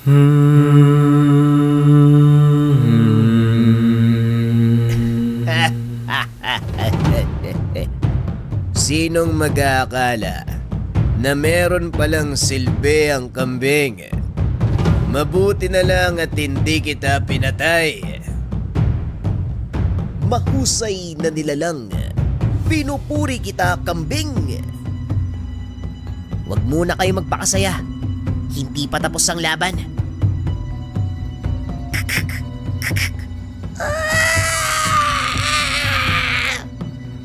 Sinong mag-aakala na meron palang silbi ang kambing? Mabuti na lang at hindi kita pinatay. Mahusay na nilalang. Pinupuri kita, kambing. Huwag muna kayo magpakasaya. Hindi pa tapos ang laban.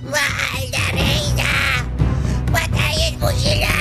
Mahal na Reyna! Patayin mo sila!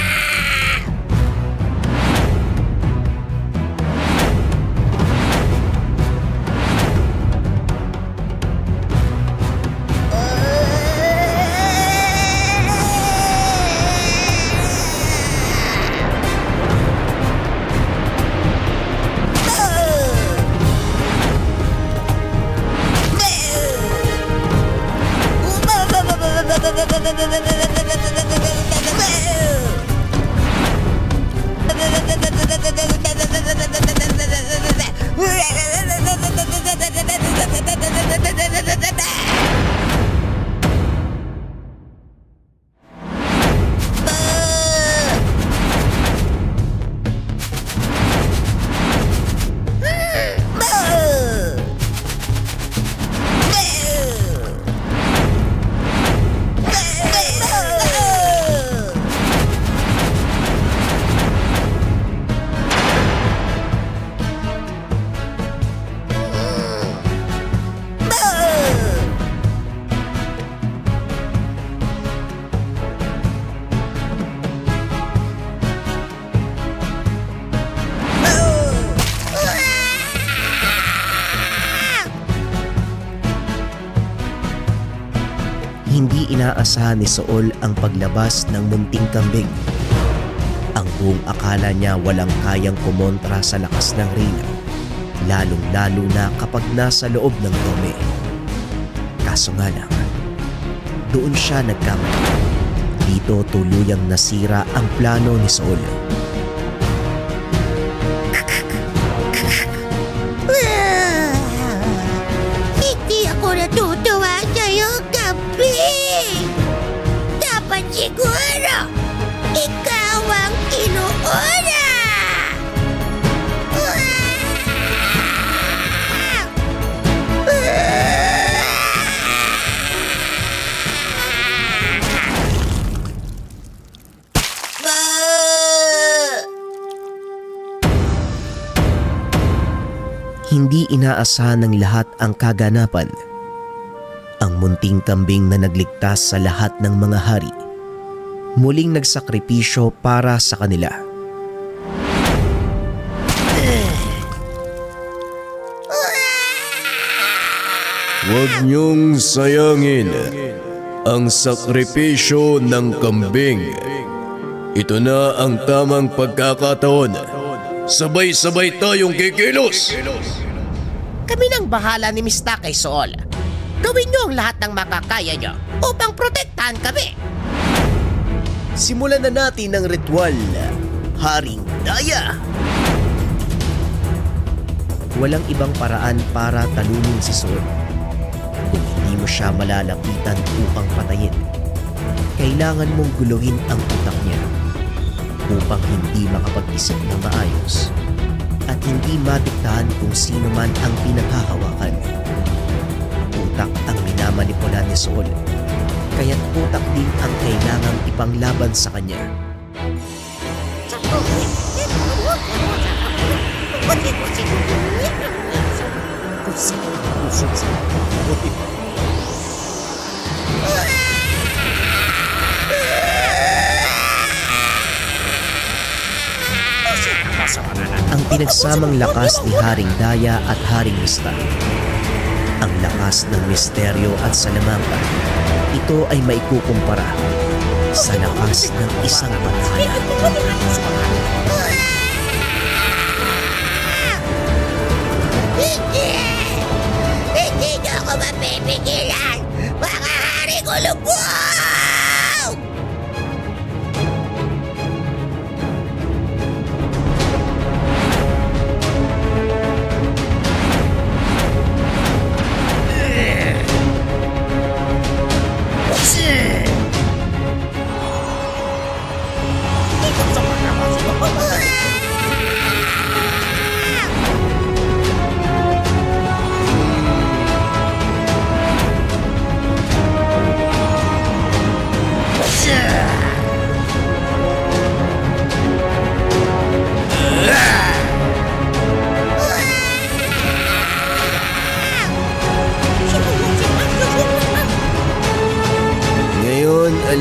Hindi inaasahan ni Saul ang paglabas ng munting kambing. Ang buong akala niya walang kayang kumontra sa lakas ng Reyna, lalong-lalo na kapag nasa loob ng dome. Kaso nga lang, doon siya nagkamali. Dito tuluyang nasira ang plano ni Saul. Hindi ako natutuwa sa'yo, kambing! Dapat siguro, ikaw ang inuuna! Hindi inaasahan ng lahat ang kaganapan. Ang munting kambing na nagligtas sa lahat ng mga hari, muling nagsakripisyo para sa kanila. Huwag niyong sayangin ang sakripisyo ng kambing. Ito na ang tamang pagkakataon. Sabay-sabay tayong kikilos! Kami nang bahala ni Mista kay Saul. Gawin niyo ang lahat ng makakaya niyo upang protektahan kami. Simulan na natin ang ritual, Haring Daya. Walang ibang paraan para talunin si Saul. Kung hindi mo siya malalapitan upang patayin, kailangan mong guluhin ang utak niya upang hindi makapag-isip ng maayos at hindi madiktahan kung sino man ang pinaghahawakan. Utak ang minamanipula ni Saul, kaya't utak din ang kailangang ipanglaban sa kanya. Ang pinagsamang lakas ni Haring Daya at Haring Mista, ang lakas ng misteryo at salamangka, ito ay maikukumpara sa lakas ng isang bathala. Hindi niyo ako mapipigilan, mga haring ulubog!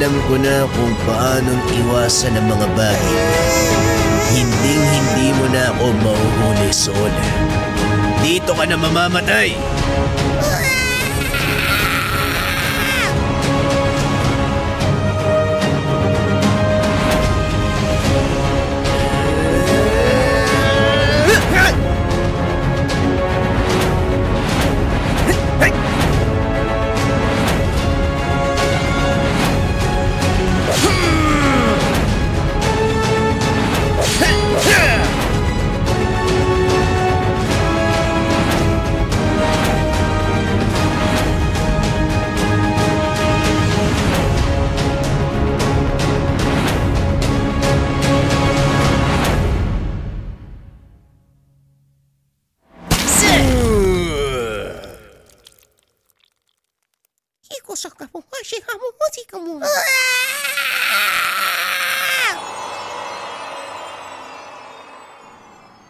alam ko na kung paanong iwasan ang mga bagay. Hinding-hindi mo na ako mauhuli, Sol. Dito ka na mamamatay!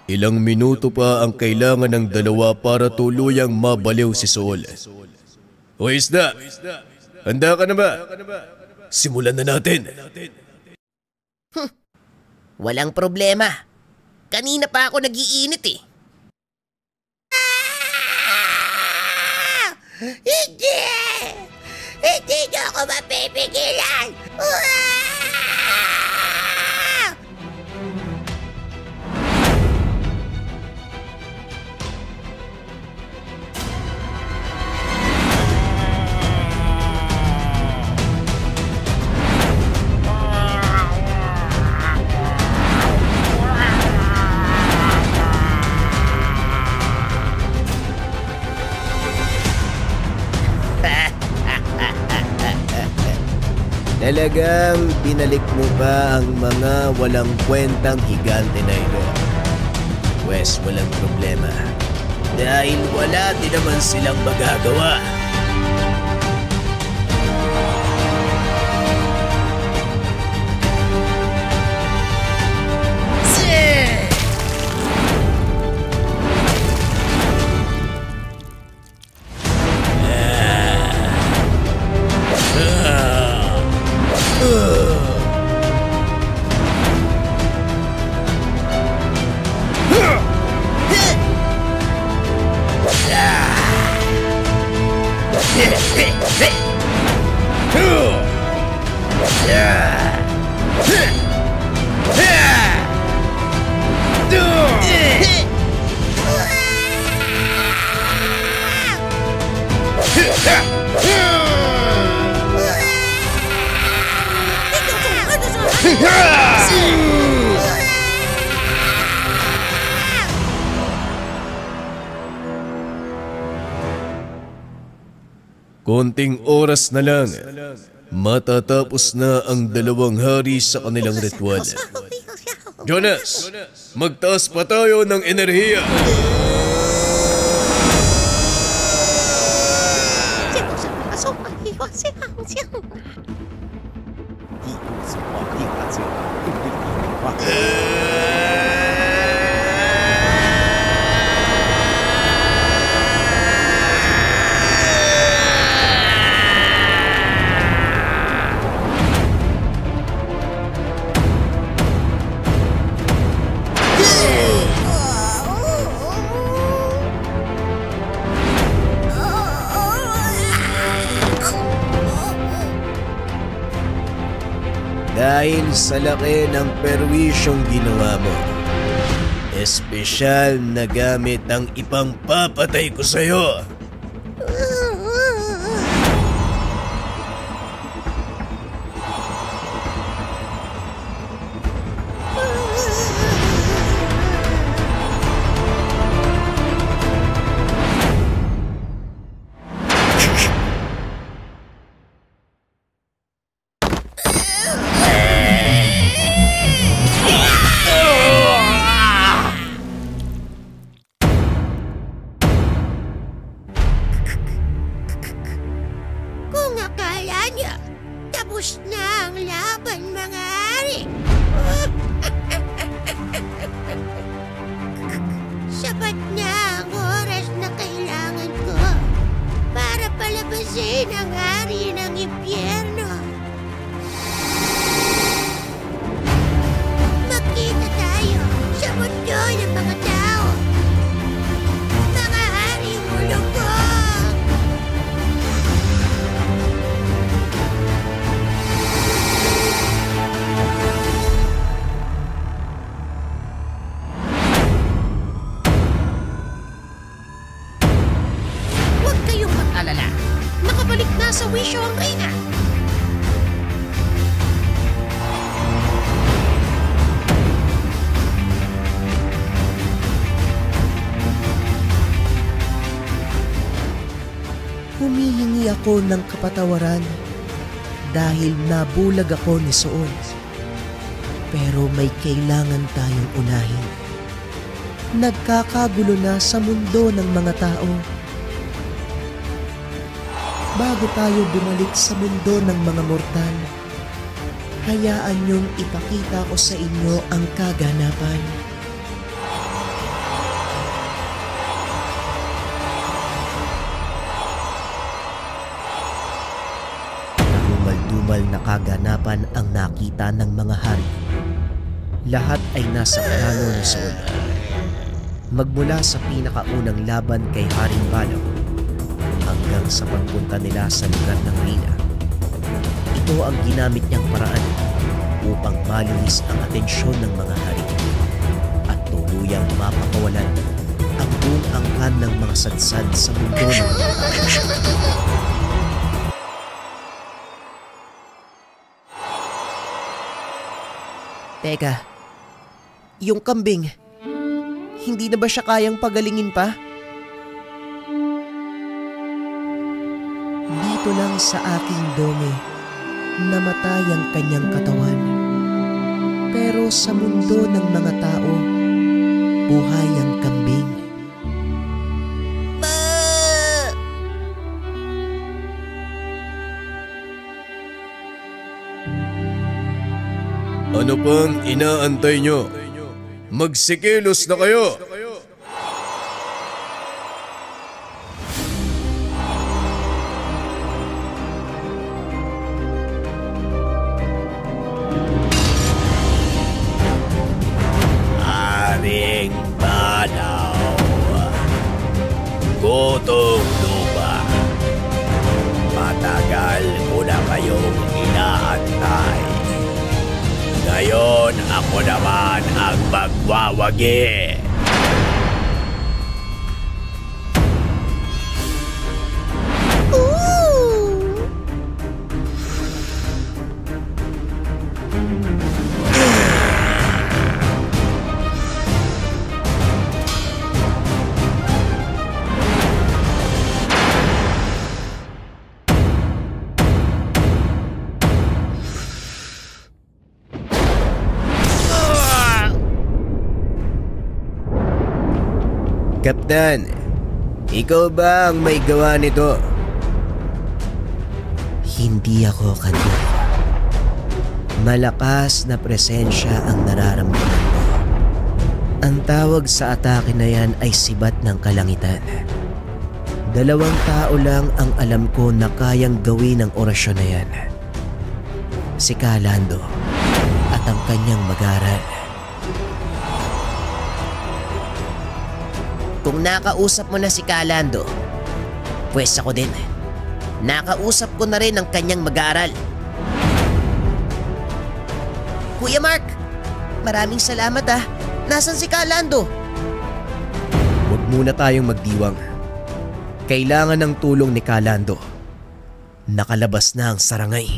Ilang minuto pa ang kailangan ng dalawa para tuluyang mabaliw si Sol. O isda, handa ka na ba? Simulan na natin. Walang problema. Kanina pa ako nagiinit eh. Hindi! Hindi niyo ako mapipigilan! Talagang binalik mo pa ang mga walang kwentang higante na ito. Pwes walang problema. Dahil wala din naman silang magagawa. Konting oras na lang, matatapos na ang dalawang hari sa kanilang ritual. Jonas, magtaas pa tayo ng enerhiya! Dahil sa laki ng perwisyong ginawa mo, espesyal na gamit ang ipangpapatay ko sa'yo. Sapat na ang oras na kailangan ko para palabasin ang hari ng impyerno. sa wisyo ang reyna. Humihingi ako ng kapatawaran dahil nabulag ako ni Sool. Pero may kailangan tayong unahin. Nagkakagulo na sa mundo ng mga tao. Bago tayo bumalik sa mundo ng mga mortal, hayaan niyong ipakita ko sa inyo ang kaganapan. Karumal-dumal na kaganapan ang nakita ng mga hari. Lahat ay nasa plano ni Sool. Magmula sa pinakaunang laban kay Haring Balo hanggang sa pagpunta nila sa lugar ng Rina. Ito ang ginamit niyang paraan upang malinis ang atensyon ng mga hari at tuluyang mapakawalan ang buong angkan ng mga sadsad sa mundo ng mga tao. Teka, yung kambing, hindi na ba siya kayang pagalingin pa? Dito lang sa aking dome, namatay ang kanyang katawan. Pero sa mundo ng mga tao, buhay ang kambing. Ano pang inaantay nyo? Magsikilos na kayo! Haring Balaw, Gotong Lupa, matagal ko na kayong inaantay. Ngayon ako naman ang magwawagi. Kaptan, ikaw ba ang may gawa nito? Hindi ako, Kandir. Malakas na presensya ang nararamdaman ko. Ang tawag sa atake na yan ay sibat ng kalangitan. 2 tao lang ang alam ko na kayang gawin ang orasyon na yan. Si Kalando at ang kanyang mag-aral. Kung nakausap mo na si Kalando, pwes ako din. Nakausap ko na rin ang kanyang mag-aaral. Kuya Mark, maraming salamat ah. Nasaan si Kalando? Huwag muna tayong magdiwang. Kailangan ng tulong ni Kalando. Nakalabas na ang sarangay.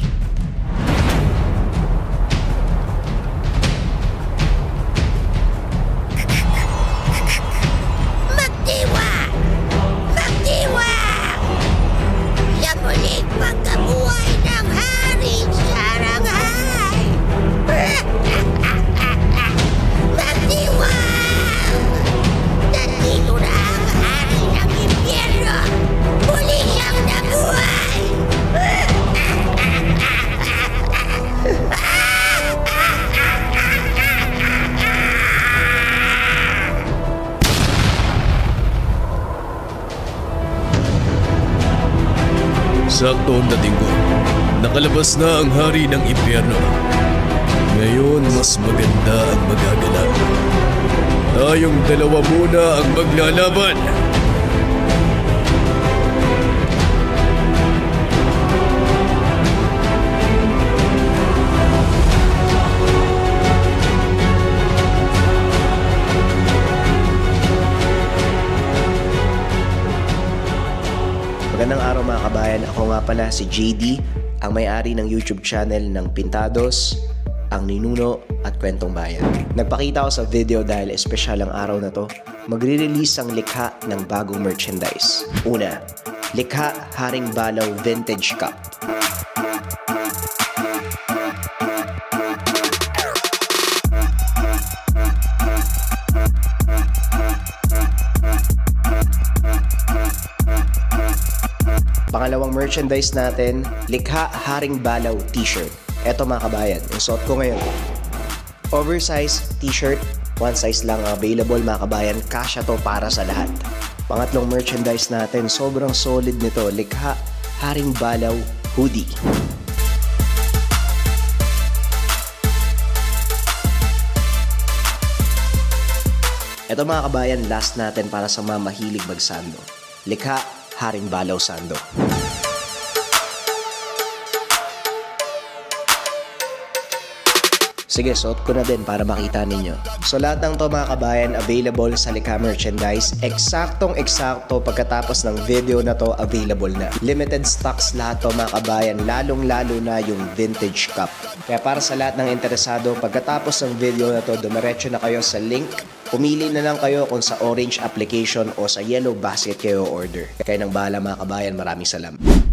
Sakto ang dating ko. Nakalabas na ang hari ng impyerno. Ngayon mas maganda ang magaganap. Tayong 2 muna ang maglalaban. Magandang araw mga kabayan, ako nga pala si JD, ang may-ari ng YouTube channel ng Pintados, ang Ninuno at Kwentong Bayan. Nagpakita ako sa video dahil espesyal ang araw na to. Magre-release ang likha ng bagong merchandise. Una, likha Haring Balaw Vintage Cup. Pangalawang merchandise natin, likha Haring Balaw t-shirt. Eto mga kabayan, yung suot ko ngayon. Oversized t-shirt, one size lang available mga kabayan, kasya to para sa lahat. Pangatlong merchandise natin, sobrang solid nito, likha Haring Balaw hoodie. Eto mga kabayan, last natin para sa mga mahilig magsando. Likha Haring Balaw sando. Sige, suot ko na din para makita ninyo. So lahat ng to mga kabayan available sa likha merchandise. Eksaktong-eksakto pagkatapos ng video na to available na. Limited stocks lahat to mga kabayan, lalong-lalo na yung vintage cup. Kaya para sa lahat ng interesado, pagkatapos ng video na to, dumiretso na kayo sa link. Pumili na lang kayo kung sa orange application o sa yellow basket kayo order. Kaya nang bahala mga kabayan, maraming salamat.